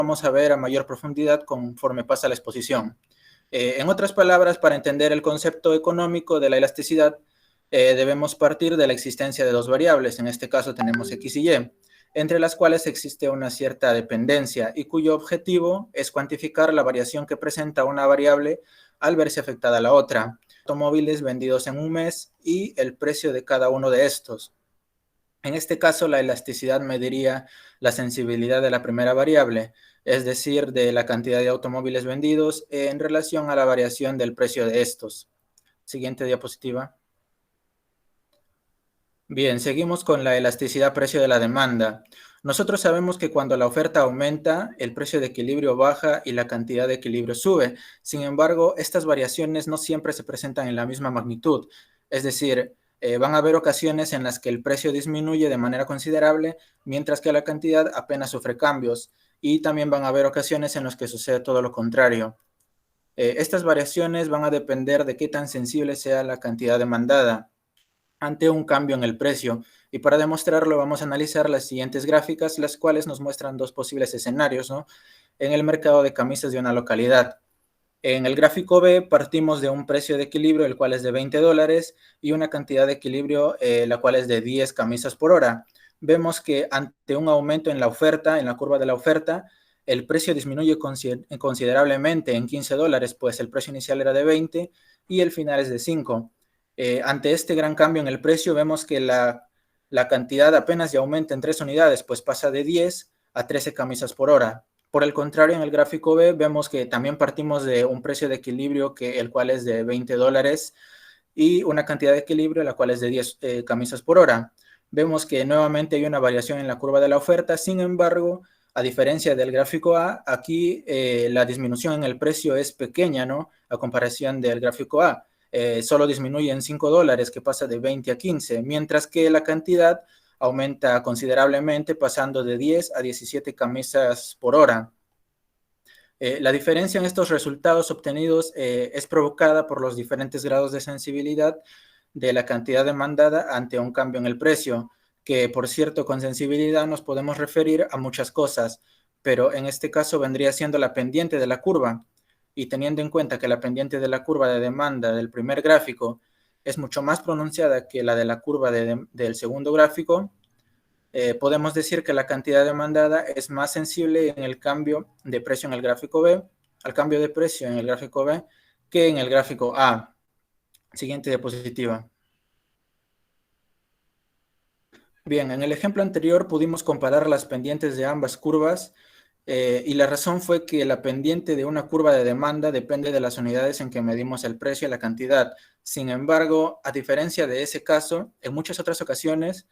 vamos a ver a mayor profundidad conforme pasa la exposición. En otras palabras, para entender el concepto económico de la elasticidad, debemos partir de la existencia de dos variables, en este caso tenemos X y Y, entre las cuales existe una cierta dependencia y cuyo objetivo es cuantificar la variación que presenta una variable al verse afectada la otra. Automóviles vendidos en un mes y el precio de cada uno de estos. En este caso, la elasticidad mediría la sensibilidad de la primera variable, es decir, de la cantidad de automóviles vendidos en relación a la variación del precio de estos. Siguiente diapositiva. Bien, seguimos con la elasticidad precio de la demanda. Nosotros sabemos que cuando la oferta aumenta, el precio de equilibrio baja y la cantidad de equilibrio sube. Sin embargo, estas variaciones no siempre se presentan en la misma magnitud. Es decir, van a haber ocasiones en las que el precio disminuye de manera considerable, mientras que la cantidad apenas sufre cambios. Y también van a haber ocasiones en las que sucede todo lo contrario. Estas variaciones van a depender de qué tan sensible sea la cantidad demandada ante un cambio en el precio. Y para demostrarlo vamos a analizar las siguientes gráficas, las cuales nos muestran dos posibles escenarios, ¿no?, en el mercado de camisas de una localidad. En el gráfico B partimos de un precio de equilibrio, el cual es de $20, y una cantidad de equilibrio, la cual es de 10 camisas por hora. Vemos que ante un aumento en la oferta, en la curva de la oferta, el precio disminuye considerablemente en $15, pues el precio inicial era de 20 y el final es de 5. Ante este gran cambio en el precio, vemos que la cantidad apenas ya aumenta en 3 unidades, pues pasa de 10 a 13 camisas por hora. Por el contrario, en el gráfico B vemos que también partimos de un precio de equilibrio, el cual es de $20, y una cantidad de equilibrio, la cual es de 10 camisas por hora. Vemos que nuevamente hay una variación en la curva de la oferta. Sin embargo, a diferencia del gráfico A, aquí la disminución en el precio es pequeña, ¿no?, a comparación del gráfico A. Solo disminuye en $5, que pasa de 20 a 15, mientras que la cantidad aumenta considerablemente, pasando de 10 a 17 camisas por hora. La diferencia en estos resultados obtenidos es provocada por los diferentes grados de sensibilidad de la cantidad demandada ante un cambio en el precio, que por cierto, con sensibilidad nos podemos referir a muchas cosas, pero en este caso vendría siendo la pendiente de la curva. Y teniendo en cuenta que la pendiente de la curva de demanda del primer gráfico es mucho más pronunciada que la de la curva del segundo gráfico, podemos decir que la cantidad demandada es más sensible en el cambio de precio en el gráfico B, al cambio de precio en el gráfico B, que en el gráfico A. Siguiente diapositiva. Bien, en el ejemplo anterior pudimos comparar las pendientes de ambas curvas, y la razón fue que la pendiente de una curva de demanda depende de las unidades en que medimos el precio y la cantidad. Sin embargo, a diferencia de ese caso, en muchas otras ocasiones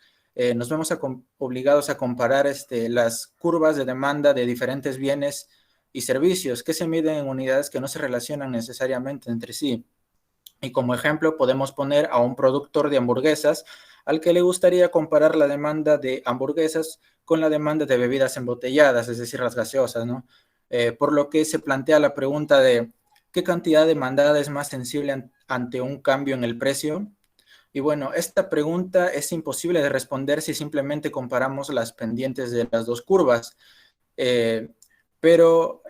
nos vemos obligados a comparar las curvas de demanda de diferentes bienes y servicios que se miden en unidades que no se relacionan necesariamente entre sí. Y como ejemplo podemos poner a un productor de hamburguesas al que le gustaría comparar la demanda de hamburguesas con la demanda de bebidas embotelladas, es decir, las gaseosas, ¿no? Por lo que se plantea la pregunta de ¿qué cantidad demandada es más sensible ante un cambio en el precio? Y bueno, esta pregunta es imposible de responder si simplemente comparamos las pendientes de las dos curvas, pero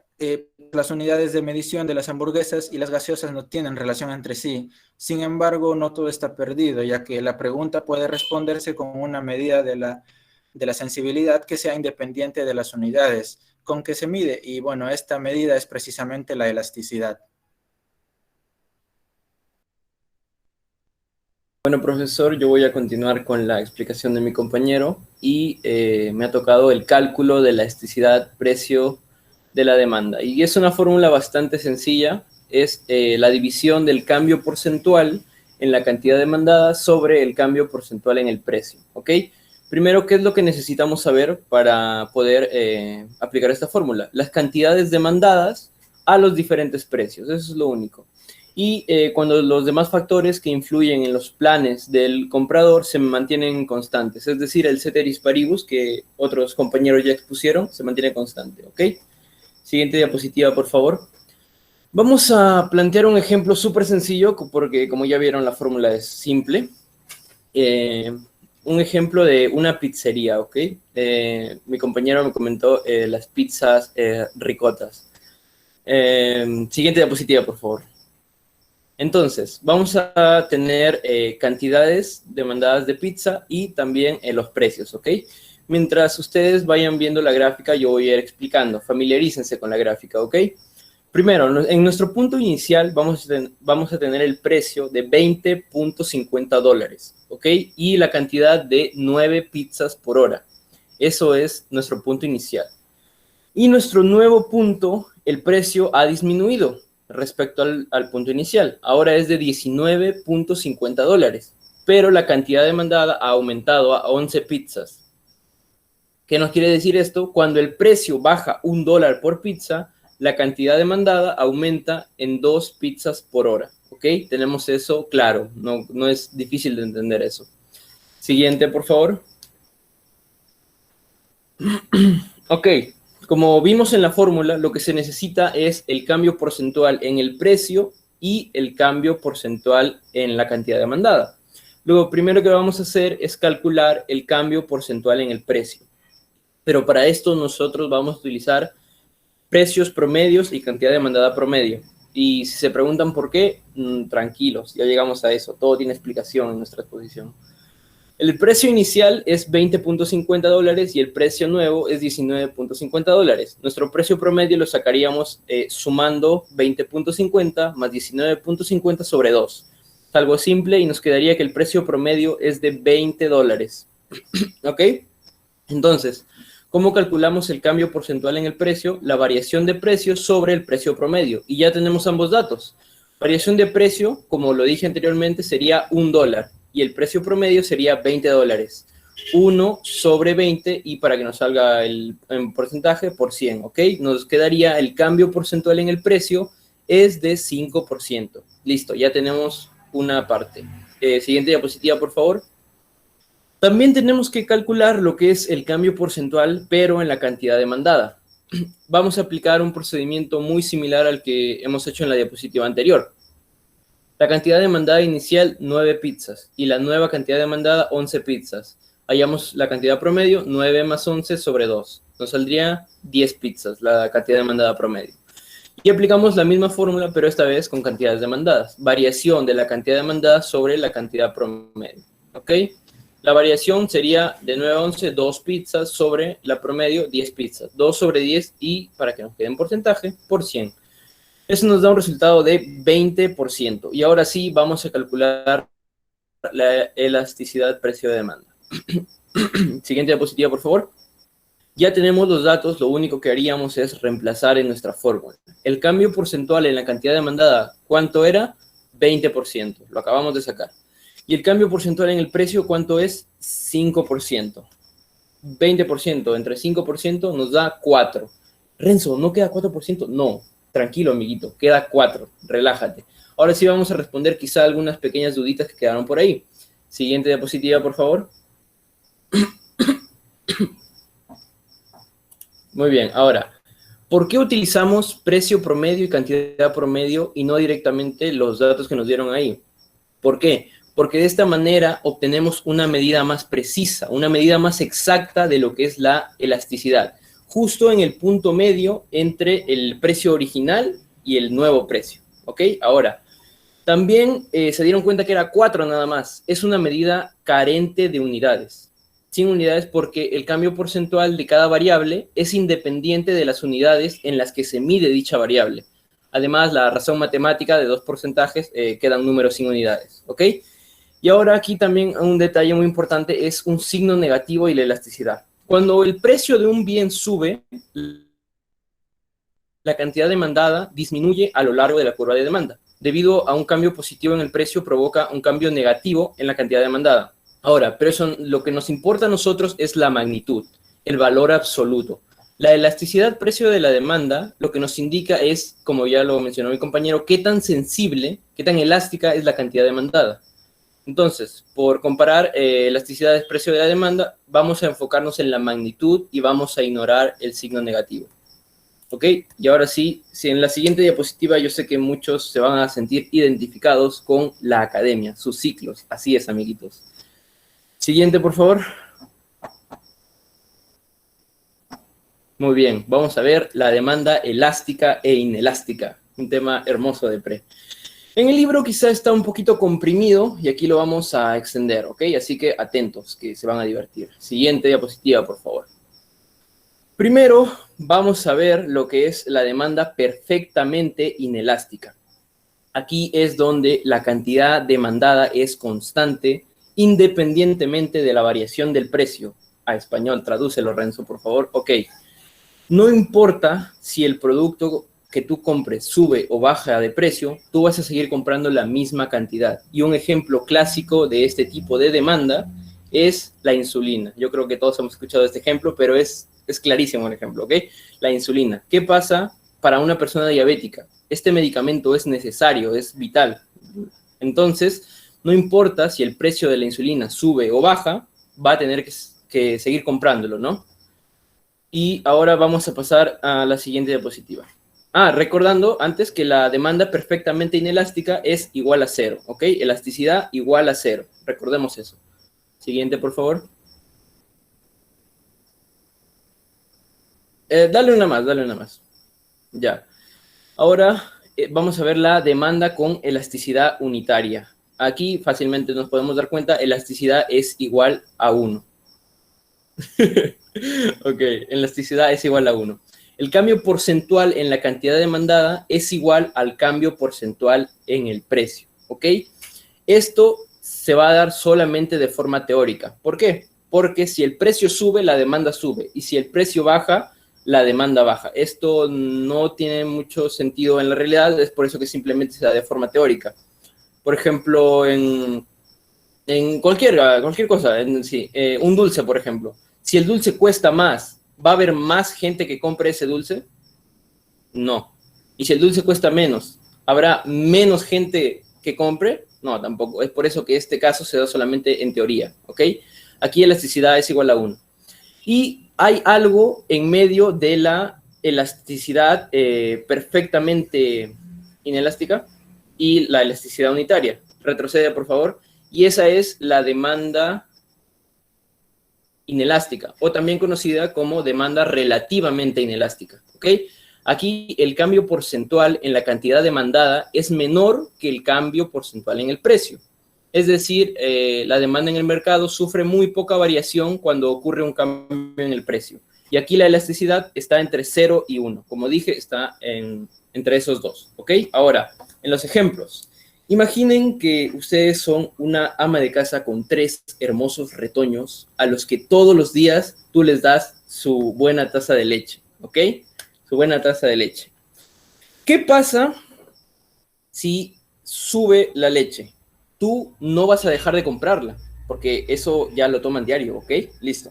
las unidades de medición de las hamburguesas y las gaseosas no tienen relación entre sí. Sin embargo, no todo está perdido, ya que la pregunta puede responderse con una medida de la sensibilidad que sea independiente de las unidades con que se mide. Y bueno, esta medida es precisamente la elasticidad. Bueno, profesor, yo voy a continuar con la explicación de mi compañero y me ha tocado el cálculo de la elasticidad precio de la demanda. Y es una fórmula bastante sencilla, es la división del cambio porcentual en la cantidad demandada sobre el cambio porcentual en el precio, ¿ok? Primero, ¿qué es lo que necesitamos saber para poder aplicar esta fórmula? Las cantidades demandadas a los diferentes precios, eso es lo único. Y cuando los demás factores que influyen en los planes del comprador se mantienen constantes, es decir, el ceteris paribus que otros compañeros ya expusieron se mantiene constante, ¿ok? Siguiente diapositiva, por favor. Vamos a plantear un ejemplo súper sencillo porque, como ya vieron, la fórmula es simple. un ejemplo de una pizzería, ¿ok? Mi compañero me comentó las pizzas ricotas. Siguiente diapositiva, por favor. Entonces, vamos a tener cantidades demandadas de pizza y también los precios, ¿ok? Mientras ustedes vayan viendo la gráfica, yo voy a ir explicando. Familiarícense con la gráfica, ¿ok? Primero, en nuestro punto inicial vamos a tener el precio de $20.50, ¿ok? Y la cantidad de 9 pizzas por hora. Eso es nuestro punto inicial. Y nuestro nuevo punto, el precio ha disminuido respecto al punto inicial. Ahora es de $19.50, pero la cantidad demandada ha aumentado a 11 pizzas. ¿Qué nos quiere decir esto? Cuando el precio baja $1 por pizza, la cantidad demandada aumenta en 2 pizzas por hora. ¿Ok? Tenemos eso claro. No es difícil de entender eso. Siguiente, por favor. Ok. Como vimos en la fórmula, lo que se necesita es el cambio porcentual en el precio y el cambio porcentual en la cantidad demandada. Lo primero que vamos a hacer es calcular el cambio porcentual en el precio. Pero para esto nosotros vamos a utilizar precios promedios y cantidad demandada promedio. Y si se preguntan por qué, tranquilos, ya llegamos a eso. Todo tiene explicación en nuestra exposición. El precio inicial es $20.50 y el precio nuevo es $19.50. Nuestro precio promedio lo sacaríamos sumando 20.50 más 19.50 sobre 2. Es algo simple y nos quedaría que el precio promedio es de $20. ¿Ok? Entonces, ¿cómo calculamos el cambio porcentual en el precio? La variación de precio sobre el precio promedio. Y ya tenemos ambos datos. Variación de precio, como lo dije anteriormente, sería $1 y el precio promedio sería $20. 1 sobre 20 y para que nos salga en porcentaje por 100, ¿ok? Nos quedaría el cambio porcentual en el precio es de 5%. Listo, ya tenemos una parte. Siguiente diapositiva, por favor. También tenemos que calcular lo que es el cambio porcentual, pero en la cantidad demandada. Vamos a aplicar un procedimiento muy similar al que hemos hecho en la diapositiva anterior. La cantidad demandada inicial, 9 pizzas, y la nueva cantidad demandada, 11 pizzas. Hallamos la cantidad promedio, 9 más 11 sobre 2. Nos saldría 10 pizzas, la cantidad demandada promedio. Y aplicamos la misma fórmula, pero esta vez con cantidades demandadas. Variación de la cantidad demandada sobre la cantidad promedio. ¿Ok? La variación sería de 9 a 11, 2 pizzas sobre la promedio, 10 pizzas. 2 sobre 10 y, para que nos quede en porcentaje, por 100. Eso nos da un resultado de 20%. Y ahora sí vamos a calcular la elasticidad precio-demanda. Siguiente diapositiva, por favor. Ya tenemos los datos, lo único que haríamos es reemplazar en nuestra fórmula. El cambio porcentual en la cantidad demandada, ¿cuánto era? 20%. Lo acabamos de sacar. Y el cambio porcentual en el precio, ¿cuánto es? 5%. 20% entre 5% nos da 4. Renzo, ¿no queda 4%? No. Tranquilo, amiguito, queda 4, relájate. Ahora sí vamos a responder quizá algunas pequeñas duditas que quedaron por ahí. Siguiente diapositiva, por favor. Muy bien, ahora, ¿por qué utilizamos precio promedio y cantidad promedio y no directamente los datos que nos dieron ahí? ¿Por qué? Porque de esta manera obtenemos una medida más precisa, una medida más exacta de lo que es la elasticidad. Justo en el punto medio entre el precio original y el nuevo precio, ¿ok? Ahora, también se dieron cuenta que era 4 nada más. Es una medida carente de unidades. Sin unidades porque el cambio porcentual de cada variable es independiente de las unidades en las que se mide dicha variable. Además, la razón matemática de 2 porcentajes quedan números sin unidades, ¿ok? Y ahora aquí también un detalle muy importante es un signo negativo y la elasticidad. Cuando el precio de un bien sube, la cantidad demandada disminuye a lo largo de la curva de demanda. Debido a un cambio positivo en el precio, provoca un cambio negativo en la cantidad demandada. Ahora, pero eso, lo que nos importa a nosotros es la magnitud, el valor absoluto. La elasticidad precio de la demanda lo que nos indica es, como ya lo mencionó mi compañero, qué tan sensible, qué tan elástica es la cantidad demandada. Entonces, por comparar elasticidad de precio de la demanda, vamos a enfocarnos en la magnitud y vamos a ignorar el signo negativo. ¿Ok? Y ahora sí, si en la siguiente diapositiva yo sé que muchos se van a sentir identificados con la academia, sus ciclos. Así es, amiguitos. Siguiente, por favor. Muy bien, vamos a ver la demanda elástica e inelástica, un tema hermoso de pre. En el libro quizá está un poquito comprimido y aquí lo vamos a extender, ¿ok? Así que atentos, que se van a divertir. Siguiente diapositiva, por favor. Primero, vamos a ver lo que es la demanda perfectamente inelástica. Aquí es donde la cantidad demandada es constante, independientemente de la variación del precio. A español, tradúcelo, Renzo, por favor. Ok. No importa si el producto que tú compres sube o baja de precio, tú vas a seguir comprando la misma cantidad. Y un ejemplo clásico de este tipo de demanda es la insulina. Yo creo que todos hemos escuchado este ejemplo, pero es clarísimo el ejemplo, ¿ok? La insulina. ¿Qué pasa para una persona diabética? Este medicamento es necesario, es vital. Entonces, no importa si el precio de la insulina sube o baja, va a tener que seguir comprándolo, ¿no? Y ahora vamos a pasar a la siguiente diapositiva. Recordando antes que la demanda perfectamente inelástica es igual a cero, ¿ok? Elasticidad igual a cero. Recordemos eso. Siguiente, por favor. Dale una más. Ya. Ahora vamos a ver la demanda con elasticidad unitaria. Aquí fácilmente nos podemos dar cuenta, elasticidad es igual a 1. Ok, elasticidad es igual a 1. El cambio porcentual en la cantidad demandada es igual al cambio porcentual en el precio, ¿ok? Esto se va a dar solamente de forma teórica. ¿Por qué? Porque si el precio sube, la demanda sube. Y si el precio baja, la demanda baja. Esto no tiene mucho sentido en la realidad, es por eso que simplemente se da de forma teórica. Por ejemplo, en cualquier cosa, un dulce, por ejemplo. Si el dulce cuesta más, ¿va a haber más gente que compre ese dulce? No. ¿Y si el dulce cuesta menos, habrá menos gente que compre? No, tampoco. Es por eso que este caso se da solamente en teoría, ¿ok? Aquí elasticidad es igual a 1. Y hay algo en medio de la elasticidad perfectamente inelástica y la elasticidad unitaria. Retrocede, por favor. Y esa es la demanda inelástica, o también conocida como demanda relativamente inelástica, ¿ok? Aquí el cambio porcentual en la cantidad demandada es menor que el cambio porcentual en el precio. Es decir, la demanda en el mercado sufre muy poca variación cuando ocurre un cambio en el precio. Y aquí la elasticidad está entre 0 y 1. Como dije, está entre esos dos, ¿ok? Ahora, en los ejemplos. Imaginen que ustedes son una ama de casa con 3 hermosos retoños a los que todos los días tú les das su buena taza de leche, ¿ok? Su buena taza de leche. ¿Qué pasa si sube la leche? Tú no vas a dejar de comprarla, porque eso ya lo toman diario, ¿ok? Listo.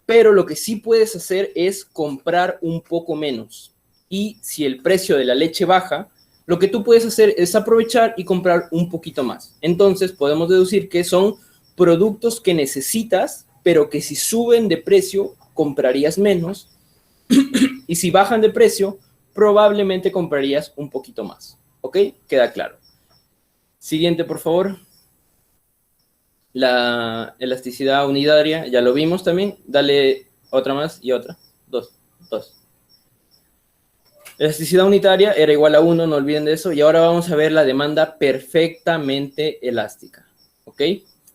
Pero lo que sí puedes hacer es comprar un poco menos. Y si el precio de la leche baja, lo que tú puedes hacer es aprovechar y comprar un poquito más. Entonces podemos deducir que son productos que necesitas, pero que si suben de precio, comprarías menos. Y si bajan de precio, probablemente comprarías un poquito más. ¿Ok? Queda claro. Siguiente, por favor. La elasticidad unitaria, ya lo vimos también. Dale otra más y otra. Dos. Elasticidad unitaria era igual a 1, no olviden de eso. Y ahora vamos a ver la demanda perfectamente elástica. ¿Ok?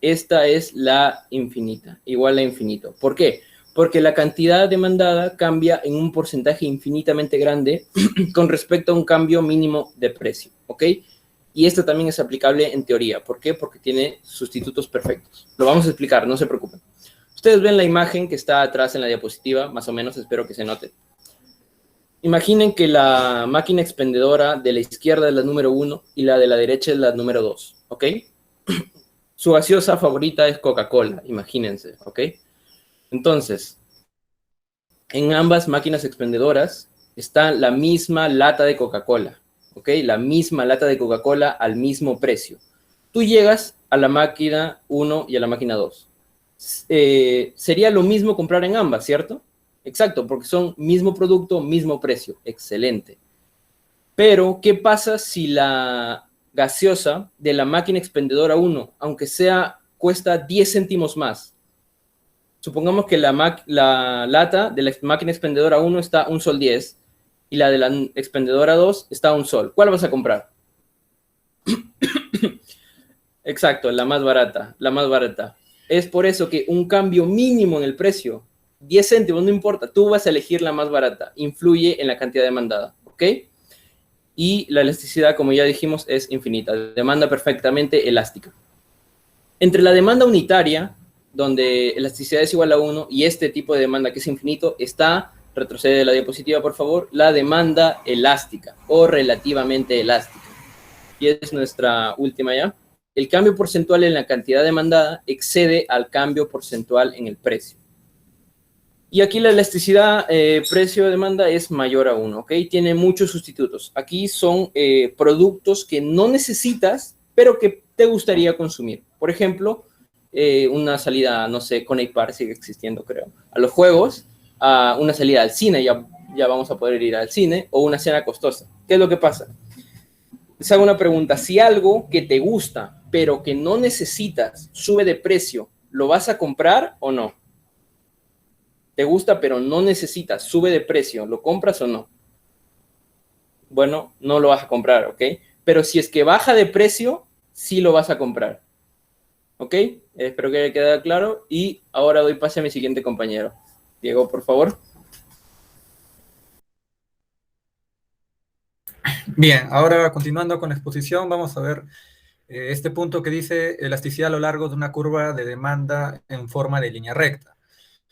Esta es la infinita, igual a infinito. ¿Por qué? Porque la cantidad demandada cambia en un porcentaje infinitamente grande con respecto a un cambio mínimo de precio. ¿Ok? Y esto también es aplicable en teoría. ¿Por qué? Porque tiene sustitutos perfectos. Lo vamos a explicar, no se preocupen. Ustedes ven la imagen que está atrás en la diapositiva, más o menos, espero que se note. Imaginen que la máquina expendedora de la izquierda es la número 1 y la de la derecha es la número 2, ¿ok? Su gaseosa favorita es Coca-Cola, imagínense, ¿ok? Entonces, en ambas máquinas expendedoras está la misma lata de Coca-Cola, ¿ok? La misma lata de Coca-Cola al mismo precio. Tú llegas a la máquina 1 y a la máquina 2. Sería lo mismo comprar en ambas, ¿cierto? Exacto, porque son mismo producto, mismo precio. Excelente. Pero, ¿qué pasa si la gaseosa de la máquina expendedora 1, aunque sea cuesta 10 céntimos más. Supongamos que la lata de la máquina expendedora 1 está a 1 sol 10 y la de la expendedora 2 está a 1 sol. ¿Cuál vas a comprar? Exacto, la más barata, la más barata. Es por eso que un cambio mínimo en el precio, 10 céntimos, no importa, tú vas a elegir la más barata, influye en la cantidad demandada, ¿ok? Y la elasticidad, como ya dijimos, es infinita, demanda perfectamente elástica. Entre la demanda unitaria, donde elasticidad es igual a 1, y este tipo de demanda que es infinito, está, retrocede la diapositiva por favor, la demanda elástica o relativamente elástica. Y es nuestra última ya. El cambio porcentual en la cantidad demandada excede al cambio porcentual en el precio. Y aquí la elasticidad precio-demanda es mayor a 1, ¿ok? Tiene muchos sustitutos. Aquí son productos que no necesitas, pero que te gustaría consumir. Por ejemplo, una salida, no sé, Conecpar sigue existiendo, creo, a los juegos, a una salida al cine, ya vamos a poder ir al cine, o una cena costosa. ¿Qué es lo que pasa? Les hago una pregunta. Si algo que te gusta, pero que no necesitas, sube de precio, ¿lo vas a comprar o no? Te gusta, pero no necesitas, sube de precio, ¿lo compras o no? Bueno, no lo vas a comprar, ¿ok? Pero si es que baja de precio, sí lo vas a comprar. ¿Ok? Espero que haya quedado claro. Y ahora doy pase a mi siguiente compañero. Diego, por favor. Bien, ahora continuando con la exposición, vamos a ver este punto que dice elasticidad a lo largo de una curva de demanda en forma de línea recta.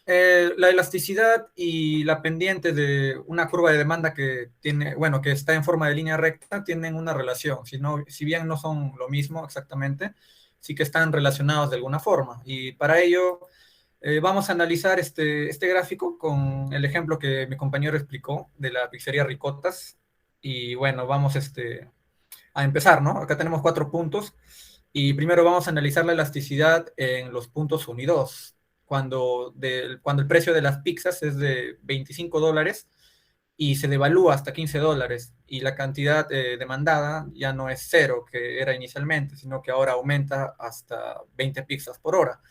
La elasticidad y la pendiente de una curva de demanda que tiene, bueno, que está en forma de línea recta, tienen una relación. Si bien no son lo mismo exactamente, sí que están relacionados de alguna forma. Y para ello vamos a analizar este gráfico con el ejemplo que mi compañero explicó de la pizzería Ricotas. Y bueno, vamos a empezar, ¿no? Acá tenemos 4 puntos. Y primero vamos a analizar la elasticidad en los puntos 1 y 2 cuando el precio de las pizzas es de $25 y se devalúa hasta $15 y la cantidad demandada ya no es cero, que era inicialmente, sino que ahora aumenta hasta 20 pizzas por hora.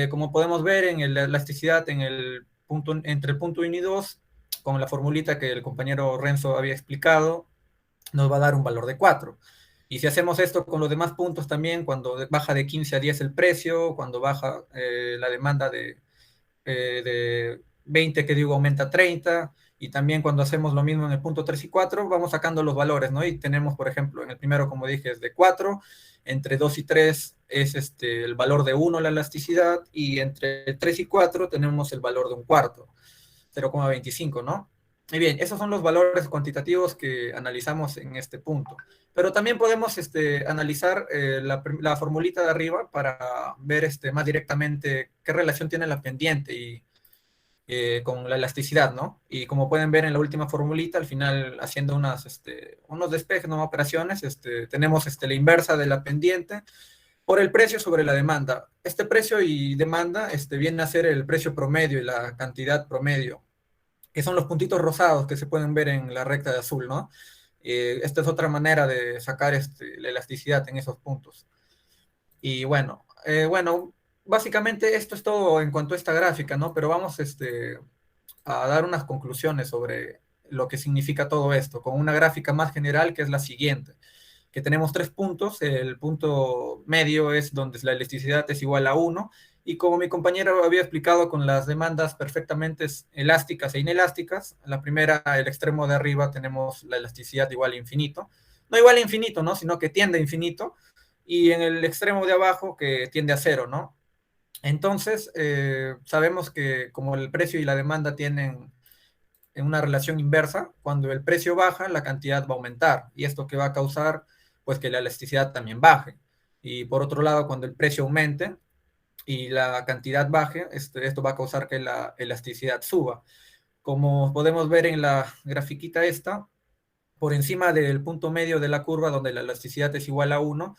Como podemos ver en la elasticidad entre el punto 1 y 2, con la formulita que el compañero Renzo había explicado, nos va a dar un valor de 4. Y si hacemos esto con los demás puntos también, cuando baja de 15 a 10 el precio, cuando baja la demanda de 20, que digo, aumenta a 30, y también cuando hacemos lo mismo en el punto 3 y 4, vamos sacando los valores, ¿no? Y tenemos, por ejemplo, en el primero, como dije, es de 4, entre 2 y 3 es el valor de 1 la elasticidad, y entre 3 y 4 tenemos el valor de un cuarto, 0,25, ¿no? Y bien, esos son los valores cuantitativos que analizamos en este punto. Pero también podemos analizar la formulita de arriba para ver más directamente qué relación tiene la pendiente y con la elasticidad, ¿no? Y como pueden ver en la última formulita, al final haciendo unos despejes, ¿no? Operaciones, tenemos la inversa de la pendiente por el precio sobre la demanda. Este precio y demanda viene a ser el precio promedio y la cantidad promedio, que son los puntitos rosados que se pueden ver en la recta de azul, ¿no? Esta es otra manera de sacar la elasticidad en esos puntos. Y bueno, básicamente esto es todo en cuanto a esta gráfica, ¿no? Pero vamos a dar unas conclusiones sobre lo que significa todo esto, con una gráfica más general que es la siguiente, que tenemos 3 puntos. El punto medio es donde la elasticidad es igual a 1, y como mi compañero había explicado con las demandas perfectamente elásticas e inelásticas, en la primera, el extremo de arriba, tenemos la elasticidad igual a infinito. No igual a infinito, ¿no? Sino que tiende a infinito. Y en el extremo de abajo, que tiende a cero, ¿no? Entonces, sabemos que como el precio y la demanda tienen una relación inversa, cuando el precio baja, la cantidad va a aumentar. Y esto que va a causar, pues, que la elasticidad también baje. Y por otro lado, cuando el precio aumente y la cantidad baje, esto va a causar que la elasticidad suba. Como podemos ver en la grafiquita esta, por encima del punto medio de la curva, donde la elasticidad es igual a 1,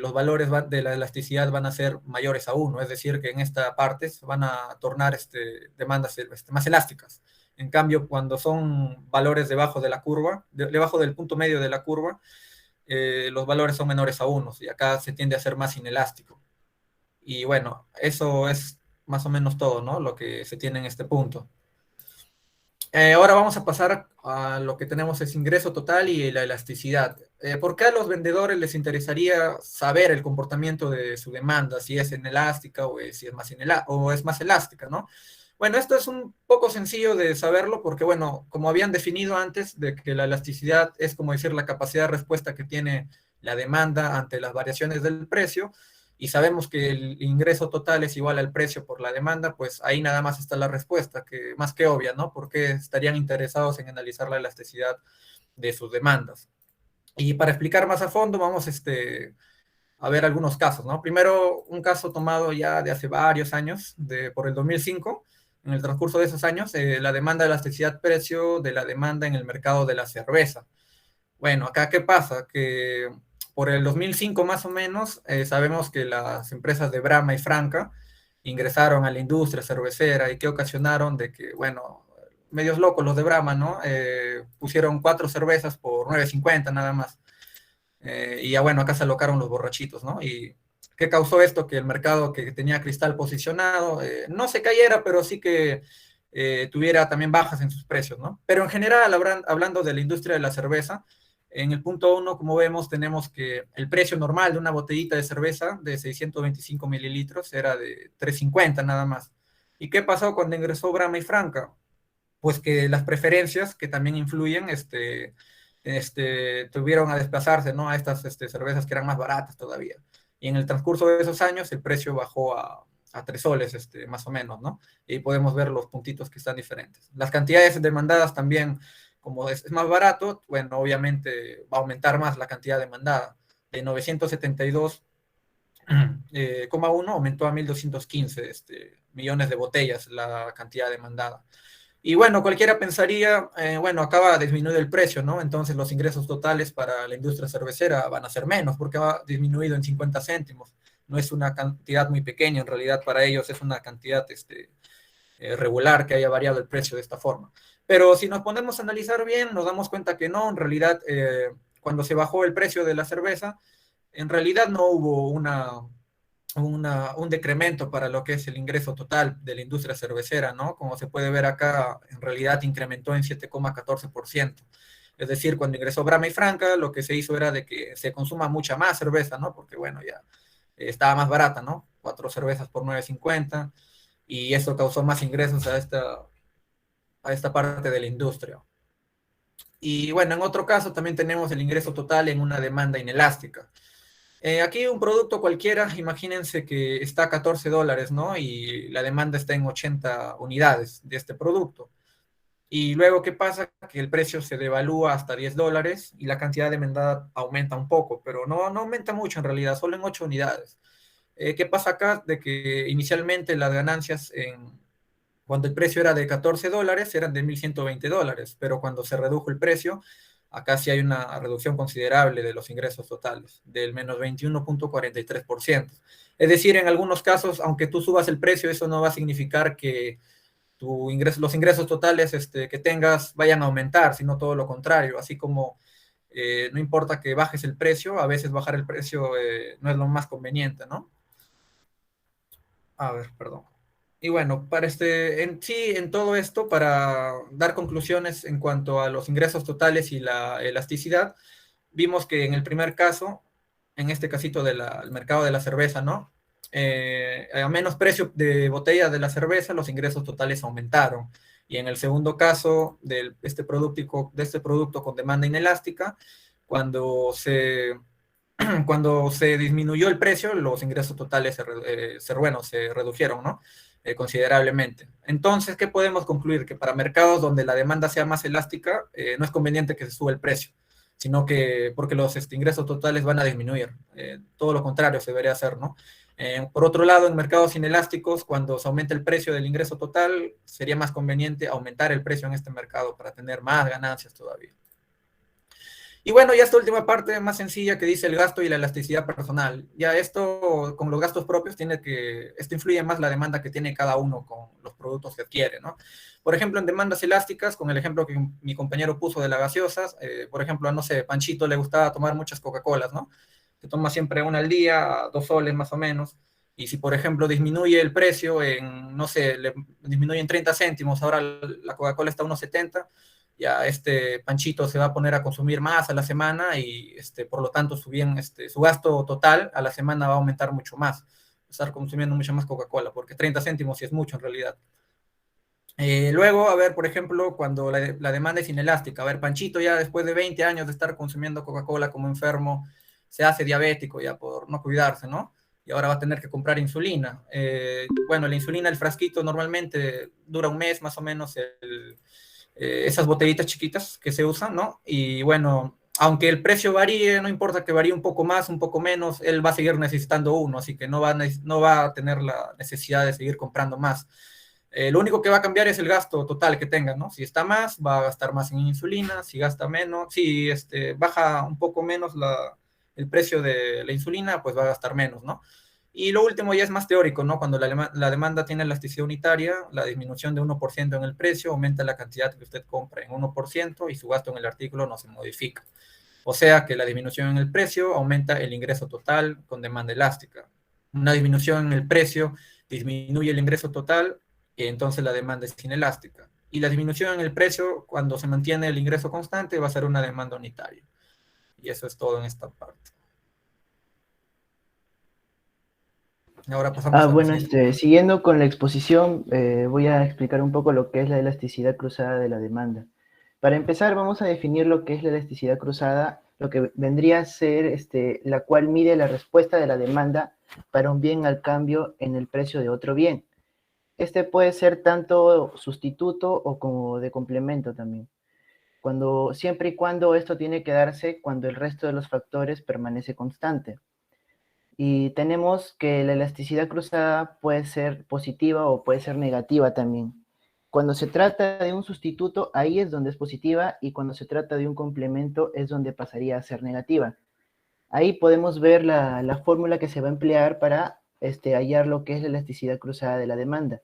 los valores de la elasticidad van a ser mayores a 1, es decir, que en esta parte se van a tornar demandas más elásticas. En cambio, cuando son valores debajo de la curva, debajo del punto medio de la curva, los valores son menores a 1, y acá se tiende a ser más inelástico. Y bueno, eso es más o menos todo, ¿no? Lo que se tiene en este punto. Ahora vamos a pasar a lo que tenemos es ingreso total y la elasticidad. ¿Por qué a los vendedores les interesaría saber el comportamiento de su demanda, si es inelástica o si es más o es más elástica, ¿no? Bueno, esto es un poco sencillo de saberlo porque, bueno, como habían definido antes, de que la elasticidad es como decir la capacidad de respuesta que tiene la demanda ante las variaciones del precio, y sabemos que el ingreso total es igual al precio por la demanda, pues ahí nada más está la respuesta, que más que obvia, ¿no? Porque estarían interesados en analizar la elasticidad de sus demandas. Y para explicar más a fondo, vamos a ver algunos casos, ¿no? Primero, un caso tomado ya de hace varios años, por el 2005. En el transcurso de esos años, la demanda de elasticidad-precio de la demanda en el mercado de la cerveza. Bueno, acá qué pasa, que por el 2005 más o menos, sabemos que las empresas de Brahma y Franca ingresaron a la industria cervecera y que ocasionaron de que, bueno, medios locos los de Brahma, ¿no? Pusieron 4 cervezas por 9.50 nada más. Y ya bueno, acá se alocaron los borrachitos, ¿no? Y ¿qué causó esto? Que el mercado que tenía Cristal posicionado no se cayera, pero sí que tuviera también bajas en sus precios, ¿no? Pero en general, hablando de la industria de la cerveza, en el punto 1, como vemos, tenemos que el precio normal de una botellita de cerveza de 625 mililitros era de 3.50 nada más. ¿Y qué pasó cuando ingresó Brahma y Franca? Pues que las preferencias que también influyen, tuvieron a desplazarse, ¿no? A estas cervezas que eran más baratas todavía. Y en el transcurso de esos años el precio bajó a 3 soles, más o menos, ¿no? Y podemos ver los puntitos que están diferentes. Las cantidades demandadas también, como es más barato, bueno, obviamente va a aumentar más la cantidad demandada. De 972,1 aumentó a 1.215 millones de botellas la cantidad demandada. Y bueno, cualquiera pensaría, bueno, acaba de disminuir el precio, ¿no? Entonces los ingresos totales para la industria cervecera van a ser menos porque ha disminuido en 50 céntimos. No es una cantidad muy pequeña, en realidad para ellos es una cantidad regular que haya variado el precio de esta forma. Pero si nos ponemos a analizar bien, nos damos cuenta que no, en realidad cuando se bajó el precio de la cerveza, en realidad no hubo un decremento para lo que es el ingreso total de la industria cervecera, ¿no? Como se puede ver acá, en realidad incrementó en 7,14%. Es decir, cuando ingresó Brahma y Franca, lo que se hizo era de que se consuma mucha más cerveza, ¿no? Porque, bueno, ya estaba más barata, ¿no? 4 cervezas por 9.50, y eso causó más ingresos a esta parte de la industria. Y bueno, en otro caso también tenemos el ingreso total en una demanda inelástica. Aquí un producto cualquiera, imagínense que está a 14 dólares, ¿no? Y la demanda está en 80 unidades de este producto. Y luego, ¿qué pasa? Que el precio se devalúa hasta 10 dólares y la cantidad demandada aumenta un poco, pero no aumenta mucho en realidad, solo en 8 unidades. ¿Qué pasa acá? De que inicialmente las ganancias cuando el precio era de 14 dólares eran de 1.120 dólares, pero cuando se redujo el precio, acá sí hay una reducción considerable de los ingresos totales, del menos 21,43%. Es decir, en algunos casos, aunque tú subas el precio, eso no va a significar que los ingresos totales que tengas vayan a aumentar, sino todo lo contrario, así como no importa que bajes el precio, a veces bajar el precio no es lo más conveniente, ¿no? A ver, perdón. Y bueno, en todo esto, para dar conclusiones en cuanto a los ingresos totales y la elasticidad, vimos que en el primer caso, en este casito del mercado de la cerveza, ¿no? A menos precio de botella de la cerveza, los ingresos totales aumentaron. Y en el segundo caso de este producto con demanda inelástica, cuando se cuando se disminuyó el precio, los ingresos totales se redujeron, ¿no? Considerablemente. Entonces, ¿qué podemos concluir? Que para mercados donde la demanda sea más elástica, no es conveniente que se suba el precio, sino que porque los ingresos totales van a disminuir. Todo lo contrario se debería hacer, ¿no? Por otro lado, en mercados inelásticos, cuando se aumenta el precio del ingreso total, sería más conveniente aumentar el precio en este mercado para tener más ganancias todavía. Y bueno, ya esta última parte más sencilla que dice el gasto y la elasticidad personal. Ya esto con los gastos propios esto influye más la demanda que tiene cada uno con los productos que adquiere, ¿no? Por ejemplo, en demandas elásticas, con el ejemplo que mi compañero puso de las gaseosas, por ejemplo, no sé, Panchito le gustaba tomar muchas Coca-Colas, ¿no? Se toma siempre una al día, 2 soles más o menos. Y si, por ejemplo, disminuye el precio en, no sé, disminuye en 30 céntimos, ahora la Coca-Cola está a 1,70, ya este Panchito se va a poner a consumir más a la semana y por lo tanto su gasto total a la semana va a aumentar mucho más, estar consumiendo mucha más Coca-Cola, porque 30 céntimos sí es mucho en realidad. Luego, a ver, por ejemplo, cuando la demanda es inelástica, a ver, Panchito ya después de 20 años de estar consumiendo Coca-Cola como enfermo, se hace diabético ya por no cuidarse, ¿no? Y ahora va a tener que comprar insulina. Bueno, la insulina, el frasquito normalmente dura un mes más o menos, esas botellitas chiquitas que se usan, ¿no? Y bueno, aunque el precio varíe, no importa que varíe un poco más, un poco menos, él va a seguir necesitando uno, así que no va a tener la necesidad de seguir comprando más. Lo único que va a cambiar es el gasto total que tenga, ¿no? Si está más, va a gastar más en insulina, si gasta menos, si baja un poco menos el precio de la insulina, pues va a gastar menos, ¿no? Y lo último ya es más teórico, ¿no? Cuando la demanda tiene elasticidad unitaria, la disminución de 1% en el precio aumenta la cantidad que usted compra en 1% y su gasto en el artículo no se modifica. O sea que la disminución en el precio aumenta el ingreso total con demanda elástica. Una disminución en el precio disminuye el ingreso total y entonces la demanda es inelástica. Y la disminución en el precio, cuando se mantiene el ingreso constante, va a ser una demanda unitaria. Y eso es todo en esta parte. Ahora pasamos a la Bueno, siguiente. siguiendo con la exposición, voy a explicar un poco lo que es la elasticidad cruzada de la demanda. Para empezar, vamos a definir lo que es la elasticidad cruzada, lo que vendría a ser la cual mide la respuesta de la demanda para un bien al cambio en el precio de otro bien. Este puede ser tanto sustituto o como de complemento también. Siempre y cuando esto tiene que darse cuando el resto de los factores permanece constante. Y tenemos que la elasticidad cruzada puede ser positiva o puede ser negativa también. Cuando se trata de un sustituto, ahí es donde es positiva, y cuando se trata de un complemento es donde pasaría a ser negativa. Ahí podemos ver la fórmula que se va a emplear para hallar lo que es la elasticidad cruzada de la demanda.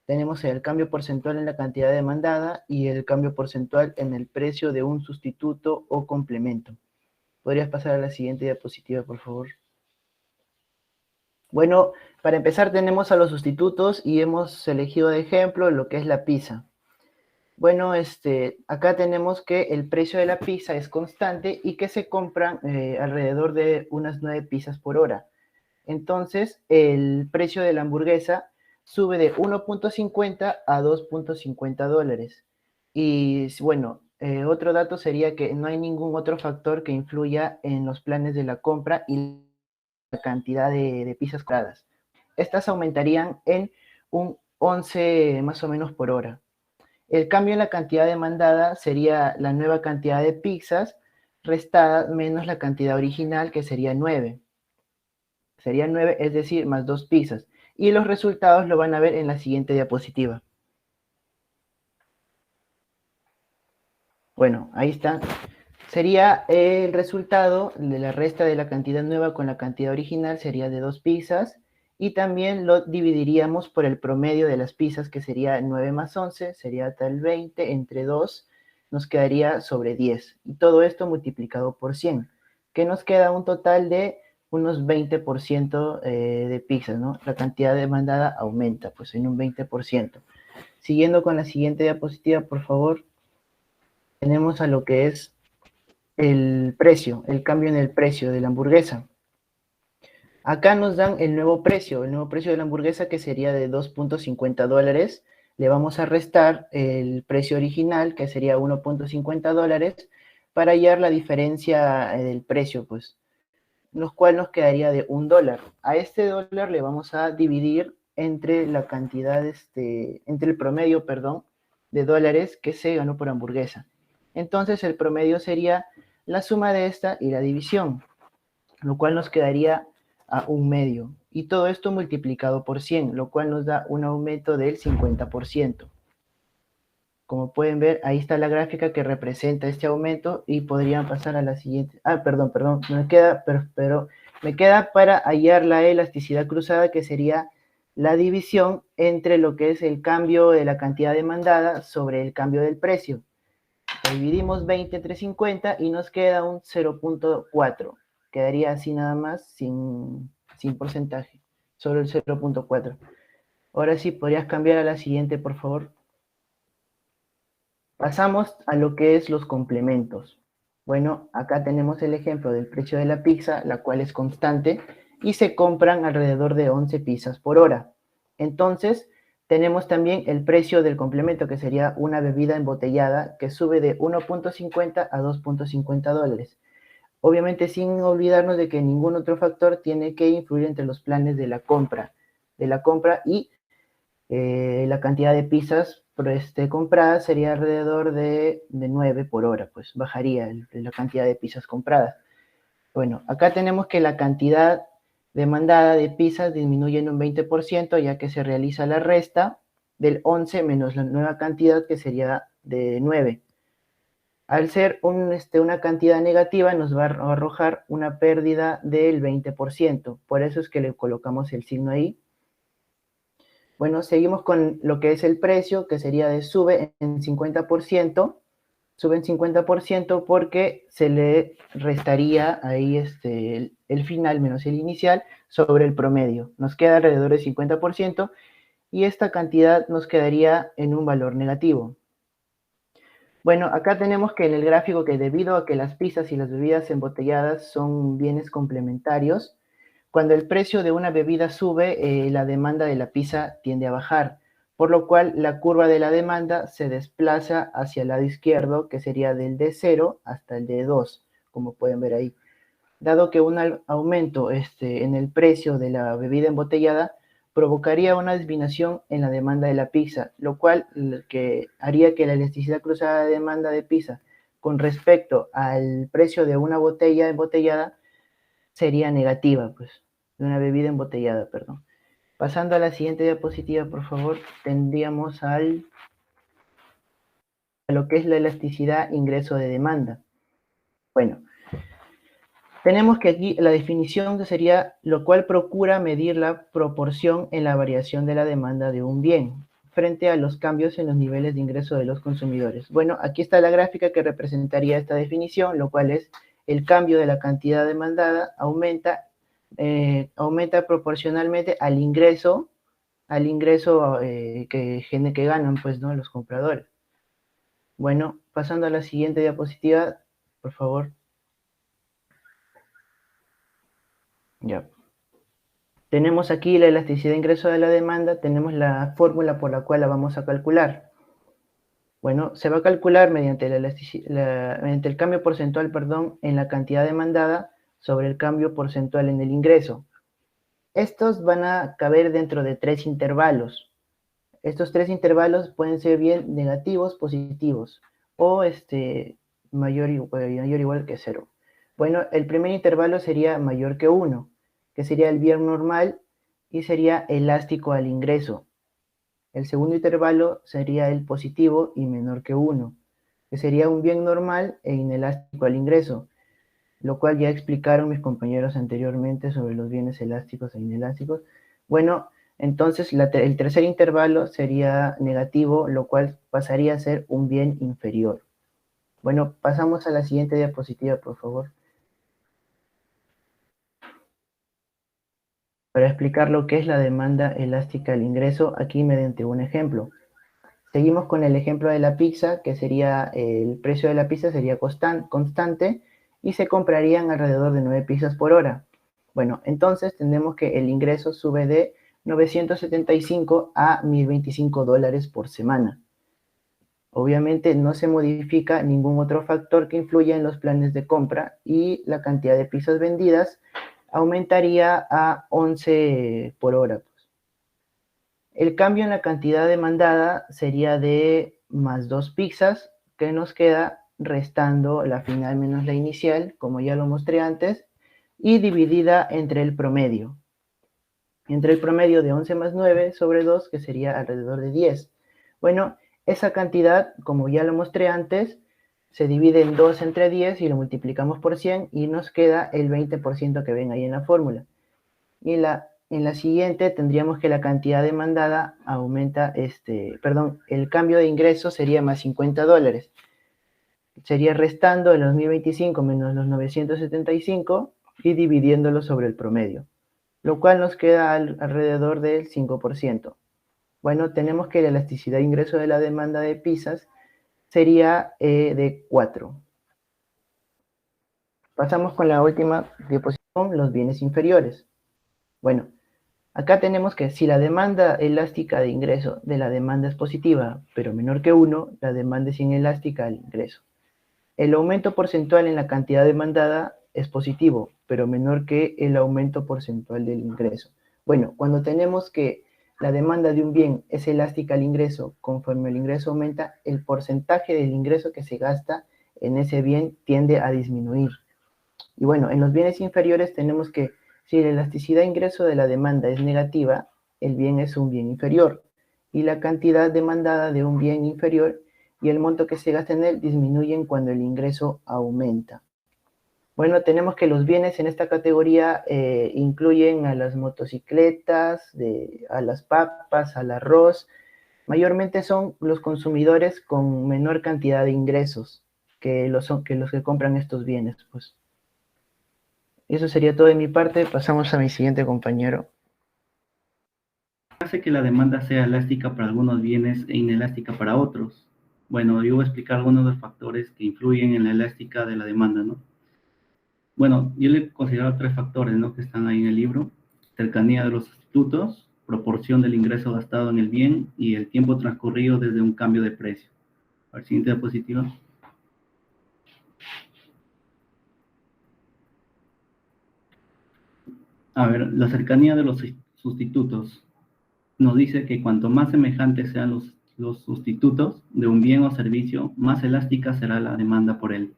Tenemos el cambio porcentual en la cantidad demandada y el cambio porcentual en el precio de un sustituto o complemento. ¿Podrías pasar a la siguiente diapositiva, por favor? Bueno, para empezar tenemos a los sustitutos y hemos elegido de ejemplo lo que es la pizza. Bueno, acá tenemos que el precio de la pizza es constante y que se compran alrededor de unas 9 pizzas por hora. Entonces, el precio de la hamburguesa sube de 1.50 a 2.50 dólares. Y bueno, otro dato sería que no hay ningún otro factor que influya en los planes de la compra y la cantidad de pizzas compradas. Estas aumentarían en un 11 más o menos por hora. El cambio en la cantidad demandada sería la nueva cantidad de pizzas restada menos la cantidad original, que sería 9. Sería 9, es decir, más 2 pizzas. Y los resultados lo van a ver en la siguiente diapositiva. Bueno, ahí está. Sería el resultado de la resta de la cantidad nueva con la cantidad original, sería de 2 pizzas. Y también lo dividiríamos por el promedio de las pizzas, que sería 9 más 11, sería tal 20, entre 2 nos quedaría sobre 10. Y todo esto multiplicado por 100, que nos queda un total de unos 20% de pizzas, ¿no? La cantidad demandada aumenta, pues en un 20%. Siguiendo con la siguiente diapositiva, por favor, tenemos a lo que es el precio, el cambio en el precio de la hamburguesa. Acá nos dan el nuevo precio de la hamburguesa, que sería de 2.50 dólares. Le vamos a restar el precio original, que sería 1.50 dólares, para hallar la diferencia del precio, pues, lo cual nos quedaría de $1. A este dólar le vamos a dividir entre la cantidad, entre el promedio, perdón, de dólares que se ganó por hamburguesa. Entonces el promedio sería la suma de esta y la división, lo cual nos quedaría a 1/2. Y todo esto multiplicado por 100, lo cual nos da un aumento del 50%. Como pueden ver, ahí está la gráfica que representa este aumento, y podrían pasar a la siguiente. Perdón, me queda para hallar la elasticidad cruzada, que sería la división entre lo que es el cambio de la cantidad demandada sobre el cambio del precio. Dividimos 20 entre 50 y nos queda un 0.4. Quedaría así nada más, sin porcentaje. solo el 0.4. Ahora sí, podrías cambiar a la siguiente, por favor. Pasamos a lo que es los complementos. Bueno, acá tenemos el ejemplo del precio de la pizza, la cual es constante, y se compran alrededor de 11 pizzas por hora. Entonces, tenemos también el precio del complemento, que sería una bebida embotellada, que sube de 1.50 a 2.50 dólares. Obviamente, sin olvidarnos de que ningún otro factor tiene que influir entre los planes de la compra y la cantidad de pizzas compradas sería alrededor de 9 por hora, pues bajaría la cantidad de pizzas compradas. Bueno, acá tenemos que la cantidad demandada de pizzas disminuye en un 20%, ya que se realiza la resta del 11 menos la nueva cantidad, que sería de 9. Al ser una cantidad negativa, nos va a arrojar una pérdida del 20%. Por eso es que le colocamos el signo ahí. Bueno, seguimos con lo que es el precio, que sería de sube en 50%. Sube en 50% porque se le restaría ahí el final menos el inicial sobre el promedio. Nos queda alrededor del 50% y esta cantidad nos quedaría en un valor negativo. Bueno, acá tenemos que en el gráfico, que debido a que las pizzas y las bebidas embotelladas son bienes complementarios, cuando el precio de una bebida sube, la demanda de la pizza tiende a bajar, por lo cual la curva de la demanda se desplaza hacia el lado izquierdo, que sería del D0 hasta el D2, como pueden ver ahí. Dado que un aumento en el precio de la bebida embotellada provocaría una disminución en la demanda de la pizza, lo cual haría que la elasticidad cruzada de demanda de pizza con respecto al precio de una botella embotellada sería negativa, pues, de una bebida embotellada, perdón. Pasando a la siguiente diapositiva, por favor, tendríamos a lo que es la elasticidad ingreso de demanda. Bueno, tenemos que aquí la definición, que sería lo cual procura medir la proporción en la variación de la demanda de un bien frente a los cambios en los niveles de ingreso de los consumidores. Bueno, aquí está la gráfica que representaría esta definición, lo cual es el cambio de la cantidad demandada aumenta proporcionalmente al ingreso que ganan, pues, ¿no?, los compradores. Bueno, pasando a la siguiente diapositiva, por favor. Ya. Tenemos aquí la elasticidad de ingreso de la demanda, tenemos la fórmula por la cual la vamos a calcular. Bueno, se va a calcular mediante el cambio porcentual, en la cantidad demandada sobre el cambio porcentual en el ingreso. Estos van a caber dentro de 3 intervalos. Estos 3 intervalos pueden ser bien negativos, positivos, o mayor o igual que 0. Bueno, el primer intervalo sería mayor que 1, que sería el bien normal y sería elástico al ingreso. El segundo intervalo sería el positivo y menor que 1, que sería un bien normal e inelástico al ingreso, lo cual ya explicaron mis compañeros anteriormente sobre los bienes elásticos e inelásticos. Bueno, entonces el tercer intervalo sería negativo, lo cual pasaría a ser un bien inferior. Bueno, pasamos a la siguiente diapositiva, por favor. Para explicar lo que es la demanda elástica al ingreso, aquí mediante un ejemplo. Seguimos con el ejemplo de la pizza, que sería el precio de la pizza sería constante y se comprarían alrededor de 9 pizzas por hora. Bueno, entonces tenemos que el ingreso sube de 975 a 1.025 dólares por semana. Obviamente no se modifica ningún otro factor que influya en los planes de compra y la cantidad de pizzas vendidas aumentaría a 11 por hora. El cambio en la cantidad demandada sería de más 2 pizzas, que nos queda restando la final menos la inicial, como ya lo mostré antes, y dividida entre el promedio. Entre el promedio de 11 más 9 sobre 2, que sería alrededor de 10. Bueno, esa cantidad, como ya lo mostré antes, se divide en 2 entre 10 y lo multiplicamos por 100 y nos queda el 20% que ven ahí en la fórmula. Y en la siguiente tendríamos que la cantidad demandada aumenta, el cambio de ingreso sería más 50 dólares. Sería restando los 1.025 menos los 975 y dividiéndolo sobre el promedio. lo cual nos queda alrededor del 5%. Bueno, tenemos que la elasticidad de ingreso de la demanda de piezas sería de 4. Pasamos con la última diapositiva, los bienes inferiores. Bueno, acá tenemos que si la demanda elástica de ingreso de la demanda es positiva, pero menor que 1, la demanda es inelástica al ingreso. El aumento porcentual en la cantidad demandada es positivo, pero menor que el aumento porcentual del ingreso. Bueno, cuando tenemos que la demanda de un bien es elástica al ingreso, conforme el ingreso aumenta, el porcentaje del ingreso que se gasta en ese bien tiende a disminuir. Y bueno, en los bienes inferiores tenemos que si la elasticidad de ingreso de la demanda es negativa, el bien es un bien inferior. Y la cantidad demandada de un bien inferior y el monto que se gasta en él disminuyen cuando el ingreso aumenta. Bueno, tenemos que los bienes en esta categoría incluyen a las motocicletas, a las papas, al arroz. Mayormente son los consumidores con menor cantidad de ingresos que los que compran estos bienes, pues. Eso sería todo de mi parte. Pasamos a mi siguiente compañero. Hace que la demanda sea elástica para algunos bienes e inelástica para otros. Bueno, yo voy a explicar algunos de los factores que influyen en la elástica de la demanda, ¿no? Bueno, yo le he considerado 3 factores, ¿no? Que están ahí en el libro: cercanía de los sustitutos, proporción del ingreso gastado en el bien y el tiempo transcurrido desde un cambio de precio. A ver, siguiente diapositiva. A ver, la cercanía de los sustitutos nos dice que cuanto más semejantes sean los sustitutos de un bien o servicio, más elástica será la demanda por él.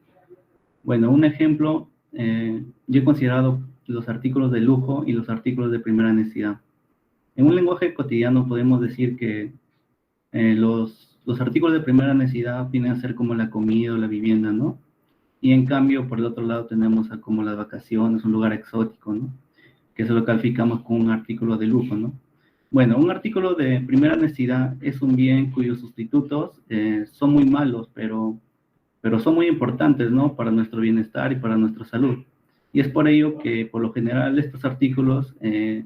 Bueno, un ejemplo, yo he considerado los artículos de lujo y los artículos de primera necesidad. En un lenguaje cotidiano podemos decir que los artículos de primera necesidad vienen a ser como la comida o la vivienda, ¿no? Y en cambio, por el otro lado tenemos como las vacaciones, un lugar exótico, ¿no? Que eso lo calificamos como un artículo de lujo, ¿no? Bueno, un artículo de primera necesidad es un bien cuyos sustitutos son muy malos, pero son muy importantes, ¿no? Para nuestro bienestar y para nuestra salud. Y es por ello que, por lo general, estos artículos de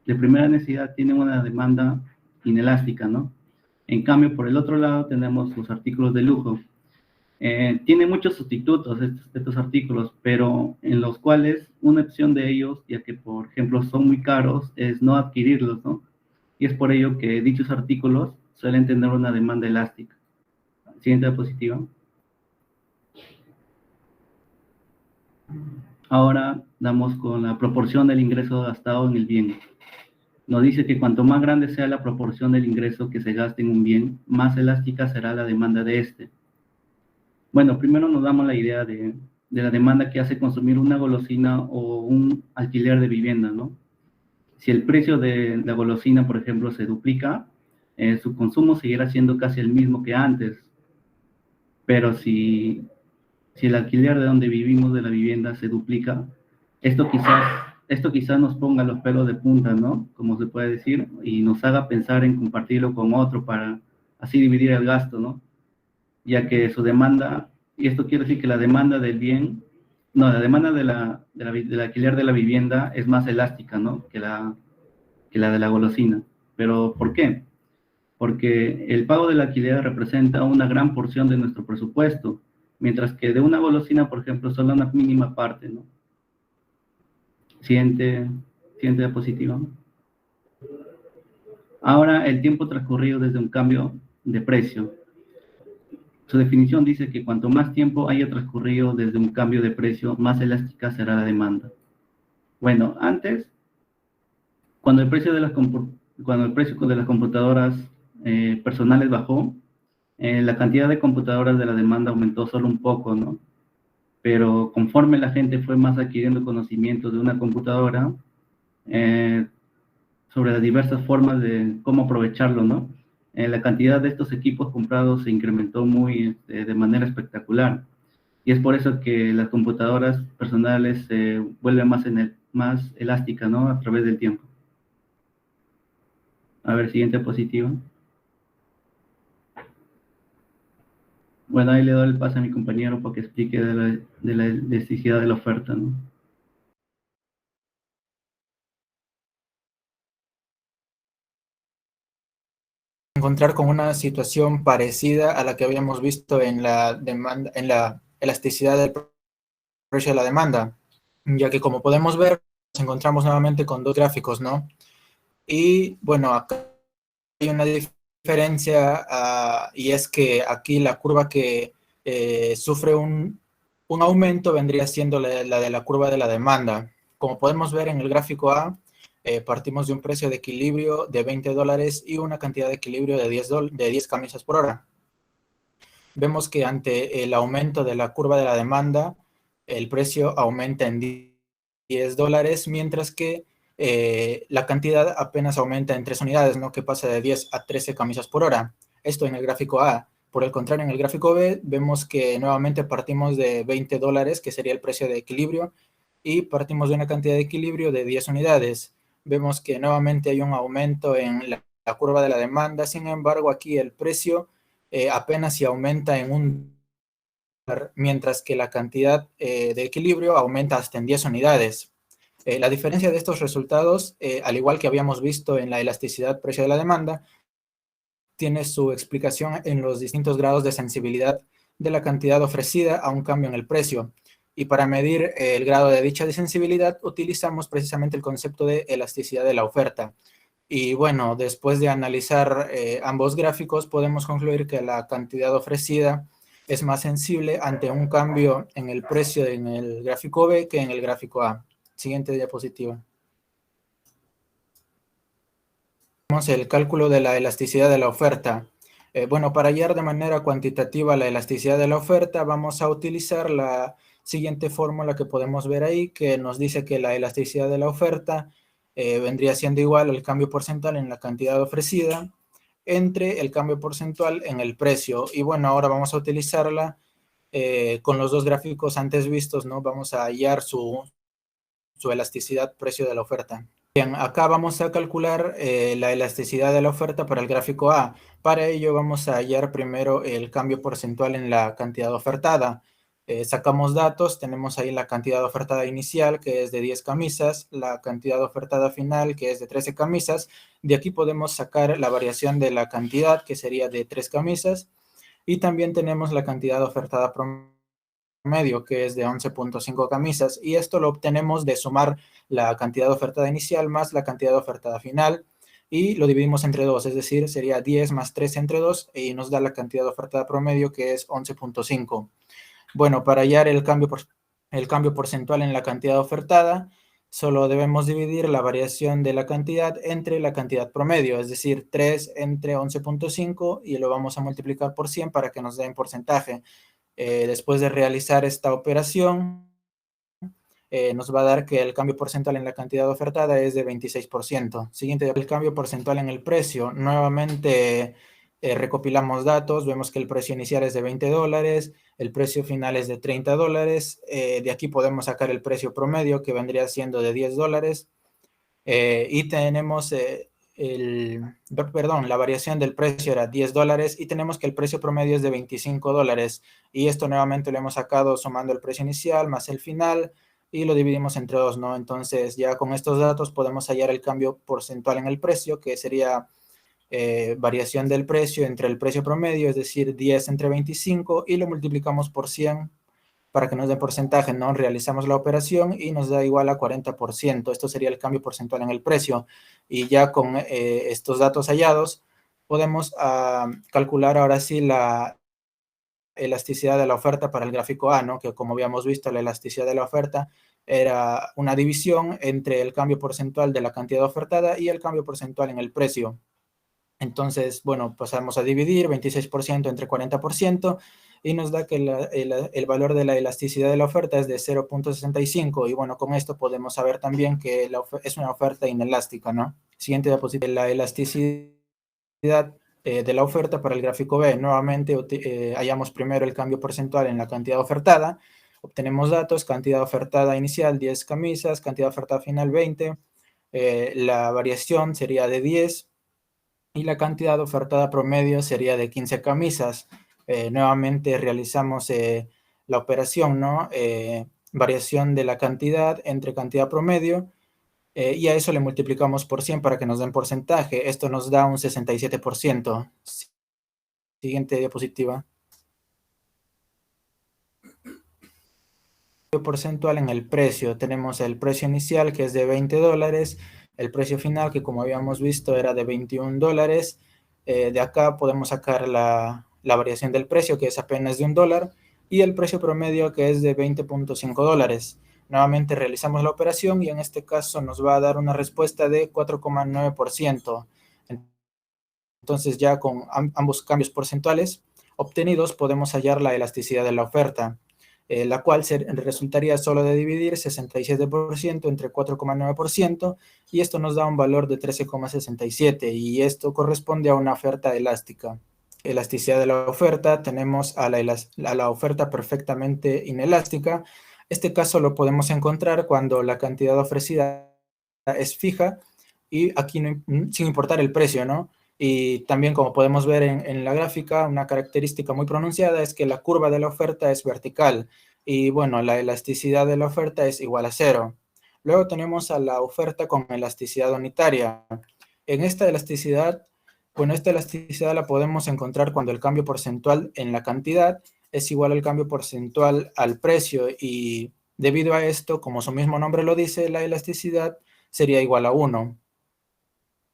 primera necesidad tienen una demanda inelástica, ¿no? En cambio, por el otro lado, tenemos los artículos de lujo. Tienen muchos sustitutos estos artículos, pero en los cuales una opción de ellos, ya que, por ejemplo, son muy caros, es no adquirirlos, ¿no? Y es por ello que dichos artículos suelen tener una demanda elástica. Siguiente diapositiva. Ahora damos con la proporción del ingreso gastado en el bien. Nos dice que cuanto más grande sea la proporción del ingreso que se gaste en un bien, más elástica será la demanda de este. Bueno, primero nos damos la idea de la demanda que hace consumir una golosina o un alquiler de vivienda, ¿no? Si el precio de la golosina, por ejemplo, se duplica, su consumo seguirá siendo casi el mismo que antes. Pero si el alquiler de donde vivimos de la vivienda se duplica, esto quizás nos ponga los pelos de punta, ¿no? Como se puede decir, y nos haga pensar en compartirlo con otro para así dividir el gasto, ¿no? Ya que su demanda, y esto quiere decir que la demanda del bien, no, la demanda del alquiler de la vivienda es más elástica, ¿no? Que la de la golosina. ¿Pero por qué? Porque el pago del alquiler representa una gran porción de nuestro presupuesto, mientras que de una golosina, por ejemplo, solo una mínima parte, ¿no? Siguiente diapositiva. Ahora, el tiempo transcurrido desde un cambio de precio. Su definición dice que cuanto más tiempo haya transcurrido desde un cambio de precio, más elástica será la demanda. Bueno, antes, cuando el precio de las computadoras personales bajó, la cantidad de computadoras de la demanda aumentó solo un poco, ¿no? Pero conforme la gente fue más adquiriendo conocimientos de una computadora, sobre las diversas formas de cómo aprovecharlo, ¿no? La cantidad de estos equipos comprados se incrementó de manera espectacular. Y es por eso que las computadoras personales se vuelven más elásticas, ¿no? A través del tiempo. A ver, siguiente diapositiva. Bueno, ahí le doy el paso a mi compañero para que explique de la elasticidad de la oferta, ¿no? encontrar con una situación parecida a la que habíamos visto en la demanda, en la elasticidad del precio de la demanda, ya que como podemos ver, nos encontramos nuevamente con dos gráficos, ¿no? Y bueno, acá hay una diferencia y es que aquí la curva que sufre un aumento vendría siendo la de la curva de la demanda. Como podemos ver en el gráfico A, partimos de un precio de equilibrio de $20 y una cantidad de equilibrio de 10 camisas por hora. Vemos que ante el aumento de la curva de la demanda, el precio aumenta en $10, mientras que la cantidad apenas aumenta en 3 unidades, ¿no? Que pasa de 10 a 13 camisas por hora. Esto en el gráfico A. Por el contrario, en el gráfico B, vemos que nuevamente partimos de $20, que sería el precio de equilibrio, y partimos de una cantidad de equilibrio de 10 unidades. Vemos que nuevamente hay un aumento en la curva de la demanda, sin embargo, aquí el precio apenas si aumenta en un dólar, mientras que la cantidad de equilibrio aumenta hasta en 10 unidades. La diferencia de estos resultados, al igual que habíamos visto en la elasticidad precio de la demanda, tiene su explicación en los distintos grados de sensibilidad de la cantidad ofrecida a un cambio en el precio. Y para medir el grado de dicha sensibilidad, utilizamos precisamente el concepto de elasticidad de la oferta. Y bueno, después de analizar ambos gráficos, podemos concluir que la cantidad ofrecida es más sensible ante un cambio en el precio en el gráfico B que en el gráfico A. Siguiente diapositiva. Tenemos el cálculo de la elasticidad de la oferta. Bueno, para hallar de manera cuantitativa la elasticidad de la oferta, vamos a utilizar la siguiente fórmula que podemos ver ahí, que nos dice que la elasticidad de la oferta vendría siendo igual al cambio porcentual en la cantidad ofrecida entre el cambio porcentual en el precio. Y bueno, ahora vamos a utilizarla con los dos gráficos antes vistos, ¿no? Vamos a hallar su elasticidad precio de la oferta. Bien, acá vamos a calcular la elasticidad de la oferta para el gráfico A. Para ello vamos a hallar primero el cambio porcentual en la cantidad ofertada. Sacamos datos, tenemos ahí la cantidad ofertada inicial, que es de 10 camisas, la cantidad ofertada final, que es de 13 camisas. De aquí podemos sacar la variación de la cantidad, que sería de 3 camisas. Y también tenemos la cantidad ofertada promedio, que es de 11.5 camisas. Y esto lo obtenemos de sumar la cantidad ofertada inicial más la cantidad ofertada final. Y lo dividimos entre 2, es decir, sería 10 más 3 entre 2 y nos da la cantidad ofertada promedio, que es 11.5. Bueno, para hallar el cambio porcentual en la cantidad ofertada, solo debemos dividir la variación de la cantidad entre la cantidad promedio, es decir, 3 entre 11.5 y lo vamos a multiplicar por 100 para que nos dé en porcentaje. Después de realizar esta operación, nos va a dar que el cambio porcentual en la cantidad ofertada es de 26%. Siguiente, el cambio porcentual en el precio. Nuevamente recopilamos datos, vemos que el precio inicial es de $20, el precio final es de $30. De aquí podemos sacar el precio promedio, que vendría siendo de $10. Y tenemos la variación del precio era $10 y tenemos que el precio promedio es de $25. Y esto nuevamente lo hemos sacado sumando el precio inicial más el final y lo dividimos entre 2, ¿no? Entonces ya con estos datos podemos hallar el cambio porcentual en el precio, que sería variación del precio entre el precio promedio, es decir, 10 entre 25, y lo multiplicamos por 100 para que nos dé porcentaje, ¿no? Realizamos la operación y nos da igual a 40%. Esto sería el cambio porcentual en el precio. Y ya con estos datos hallados, podemos calcular ahora sí la elasticidad de la oferta para el gráfico A, ¿no? Que como habíamos visto, la elasticidad de la oferta era una división entre el cambio porcentual de la cantidad ofertada y el cambio porcentual en el precio. Entonces, bueno, pasamos a dividir 26% entre 40% y nos da que el valor de la elasticidad de la oferta es de 0.65. Y bueno, con esto podemos saber también que es una oferta inelástica, ¿no? Siguiente diapositiva, la elasticidad de la oferta para el gráfico B. Nuevamente hallamos primero el cambio porcentual en la cantidad ofertada. Obtenemos datos, cantidad ofertada inicial 10 camisas, cantidad ofertada final 20. La variación sería de 10. Y la cantidad ofertada promedio sería de 15 camisas. Nuevamente realizamos la operación, ¿no? Variación de la cantidad entre cantidad promedio y a eso le multiplicamos por 100 para que nos den porcentaje. Esto nos da un 67%. Siguiente diapositiva. Porcentual en el precio. Tenemos el precio inicial, que es de $20, el precio final, que como habíamos visto era de $21. De acá podemos sacar la variación del precio, que es apenas de $1, y el precio promedio, que es de $20.5. Nuevamente realizamos la operación y en este caso nos va a dar una respuesta de 4,9%. Entonces ya con ambos cambios porcentuales obtenidos podemos hallar la elasticidad de la oferta, la cual resultaría solo de dividir 67% entre 4,9%, y esto nos da un valor de 13,67, y esto corresponde a una oferta elástica. Elasticidad de la oferta, tenemos a la oferta perfectamente inelástica. Este caso lo podemos encontrar cuando la cantidad ofrecida es fija, y aquí sin importar el precio, ¿no? Y también, como podemos ver en la gráfica, una característica muy pronunciada es que la curva de la oferta es vertical. Y bueno, la elasticidad de la oferta es igual a 0. Luego tenemos a la oferta con elasticidad unitaria. En esta elasticidad, bueno, esta elasticidad la podemos encontrar cuando el cambio porcentual en la cantidad es igual al cambio porcentual al precio. Y debido a esto, como su mismo nombre lo dice, la elasticidad sería igual a 1.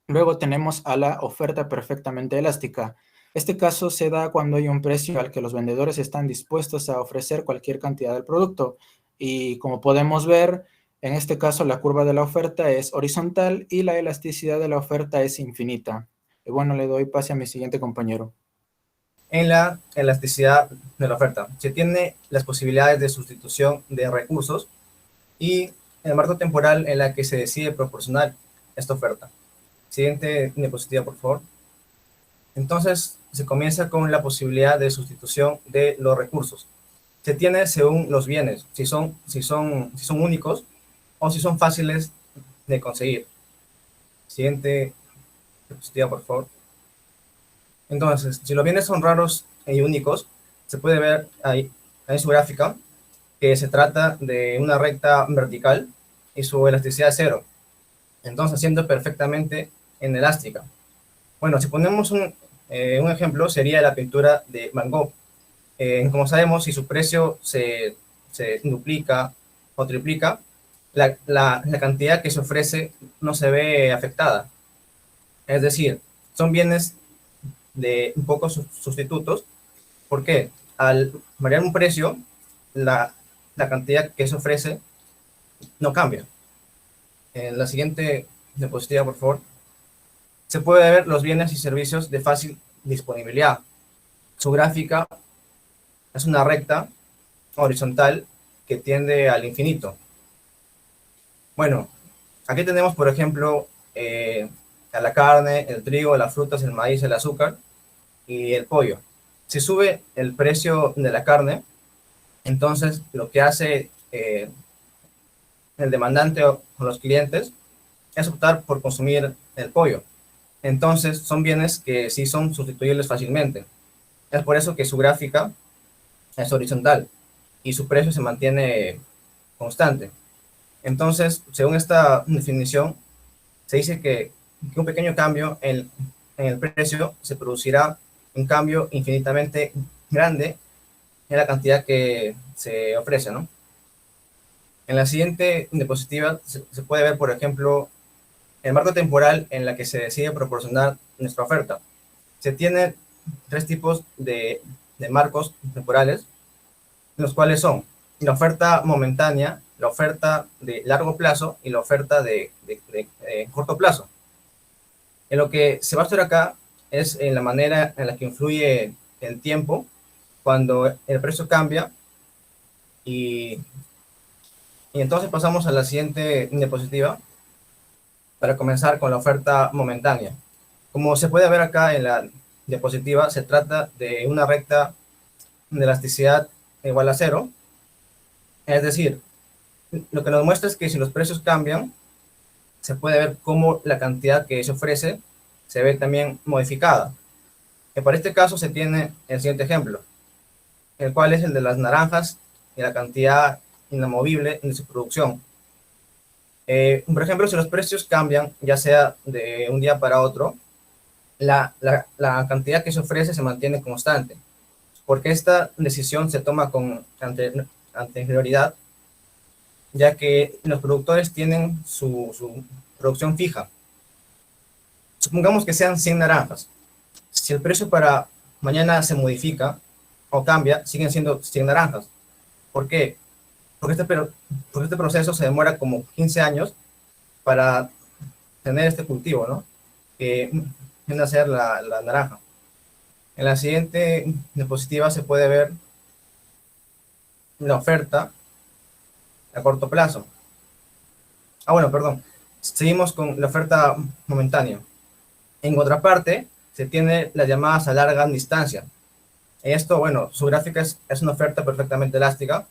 Luego tenemos a la oferta perfectamente elástica. Este caso se da cuando hay un precio al que los vendedores están dispuestos a ofrecer cualquier cantidad del producto. Y como podemos ver, en este caso la curva de la oferta es horizontal y la elasticidad de la oferta es infinita. Y bueno, le doy pase a mi siguiente compañero. En la elasticidad de la oferta se tiene las posibilidades de sustitución de recursos y el marco temporal en la que se decide proporcionar esta oferta. Siguiente diapositiva, por favor. Entonces, se comienza con la posibilidad de sustitución de los recursos. Se tiene según los bienes, si son únicos o si son fáciles de conseguir. Siguiente diapositiva, por favor. Entonces, si los bienes son raros y únicos, se puede ver ahí en su gráfica que se trata de una recta vertical y su elasticidad es 0. Entonces, siendo perfectamente inelástica. Bueno, si ponemos un ejemplo, sería la pintura de Van Gogh. Como sabemos, si su precio se duplica o triplica, la cantidad que se ofrece no se ve afectada. Es decir, son bienes de pocos sustitutos. ¿Por qué? Al variar un precio, la cantidad que se ofrece no cambia. En la siguiente diapositiva, por favor. Se puede ver los bienes y servicios de fácil disponibilidad. Su gráfica es una recta horizontal que tiende al infinito. Bueno, aquí tenemos, por ejemplo, a la carne, el trigo, las frutas, el maíz, el azúcar y el pollo. Si sube el precio de la carne, entonces lo que hace el demandante o los clientes es optar por consumir el pollo. Entonces, son bienes que sí son sustituibles fácilmente. Es por eso que su gráfica es horizontal y su precio se mantiene constante. Entonces, según esta definición, se dice que un pequeño cambio en el precio se producirá un cambio infinitamente grande en la cantidad que se ofrece, ¿no? En la siguiente diapositiva se puede ver, por ejemplo, el marco temporal en la que se decide proporcionar nuestra oferta. Se tienen 3 tipos de marcos temporales, los cuales son la oferta momentánea, la oferta de largo plazo y la oferta de corto plazo. En lo que se va a hacer acá es en la manera en la que influye el tiempo cuando el precio cambia y entonces pasamos a la siguiente diapositiva para comenzar con la oferta momentánea. Como se puede ver acá en la diapositiva, se trata de una recta de elasticidad igual a 0. Es decir, lo que nos muestra es que si los precios cambian, se puede ver cómo la cantidad que se ofrece se ve también modificada. Y para este caso se tiene el siguiente ejemplo, el cual es el de las naranjas y la cantidad inamovible de su producción. Por ejemplo, si los precios cambian, ya sea de un día para otro, la cantidad que se ofrece se mantiene constante, porque esta decisión se toma con anterioridad, ya que los productores tienen su producción fija. Supongamos que sean 100 naranjas. Si el precio para mañana se modifica o cambia, siguen siendo 100 naranjas. ¿Por qué? Porque este proceso se demora como 15 años para tener este cultivo, ¿no? Que viene a ser la naranja. En la siguiente diapositiva se puede ver la oferta a corto plazo. Bueno, perdón. Seguimos con la oferta momentánea. En otra parte, se tiene las llamadas a larga distancia. Esto, bueno, su gráfica es una oferta perfectamente elástica,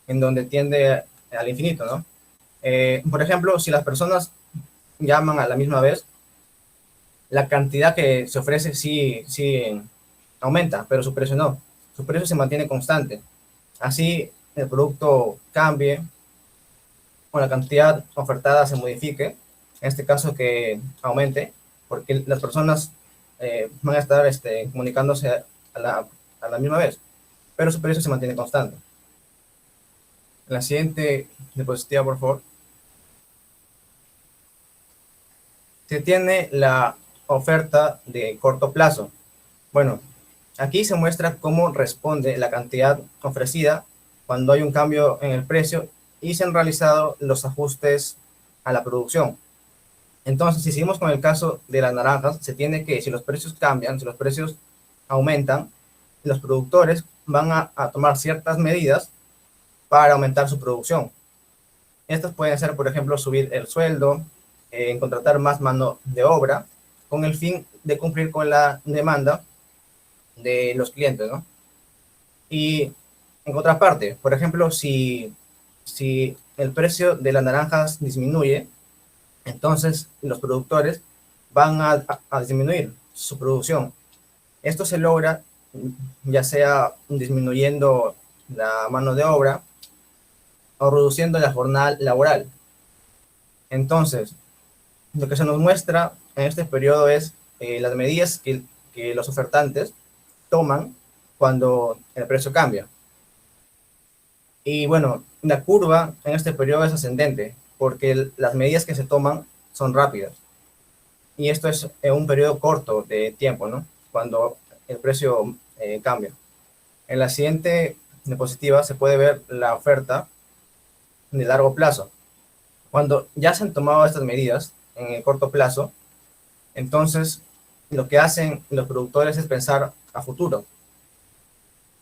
en donde tiende al infinito, ¿no? Por ejemplo, si las personas llaman a la misma vez, la cantidad que se ofrece sí aumenta, pero su precio no. Su precio se mantiene constante. Así el producto cambie o la cantidad ofertada se modifique, en este caso que aumente, porque las personas van a estar comunicándose a la misma vez, pero su precio se mantiene constante. En la siguiente diapositiva, por favor. Se tiene la oferta de corto plazo. Bueno, aquí se muestra cómo responde la cantidad ofrecida cuando hay un cambio en el precio y se han realizado los ajustes a la producción. Entonces, si seguimos con el caso de las naranjas, se tiene que, si los precios cambian, si los precios aumentan, los productores van a tomar ciertas medidas para aumentar su producción. Estas pueden ser, por ejemplo, subir el sueldo, contratar más mano de obra, con el fin de cumplir con la demanda de los clientes, ¿no? Y en otra parte, por ejemplo, si el precio de las naranjas disminuye, entonces los productores van a disminuir su producción. Esto se logra ya sea disminuyendo la mano de obra o reduciendo la jornada laboral. Entonces, lo que se nos muestra en este periodo es las medidas que los ofertantes toman cuando el precio cambia. Y bueno, la curva en este periodo es ascendente, porque las medidas que se toman son rápidas. Y esto es en un periodo corto de tiempo, ¿no? Cuando el precio cambia. En la siguiente diapositiva se puede ver la oferta de largo plazo. Cuando ya se han tomado estas medidas en el corto plazo, entonces lo que hacen los productores es pensar a futuro.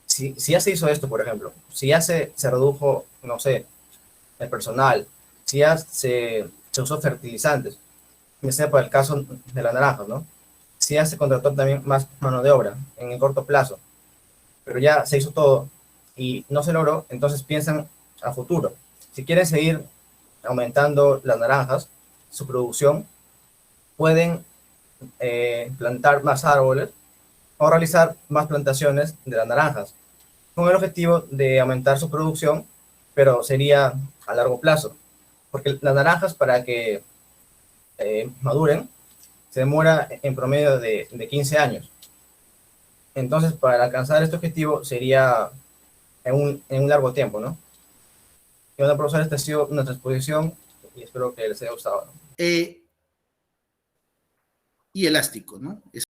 Si ya se hizo esto, por ejemplo, si ya se redujo, no sé, el personal, si ya se usó fertilizantes, ya sea por el caso de la naranja, ¿no? Si ya se contrató también más mano de obra en el corto plazo, pero ya se hizo todo y no se logró, entonces piensan a futuro. Si quieren seguir aumentando las naranjas, su producción, pueden plantar más árboles o realizar más plantaciones de las naranjas, con el objetivo de aumentar su producción, pero sería a largo plazo, porque las naranjas para que maduren se demora en promedio de 15 años. Entonces, para alcanzar este objetivo sería en un largo tiempo, ¿no? Y bueno, profesor, esta ha sido nuestra exposición y espero que les haya gustado, ¿no? Y elástico, ¿no?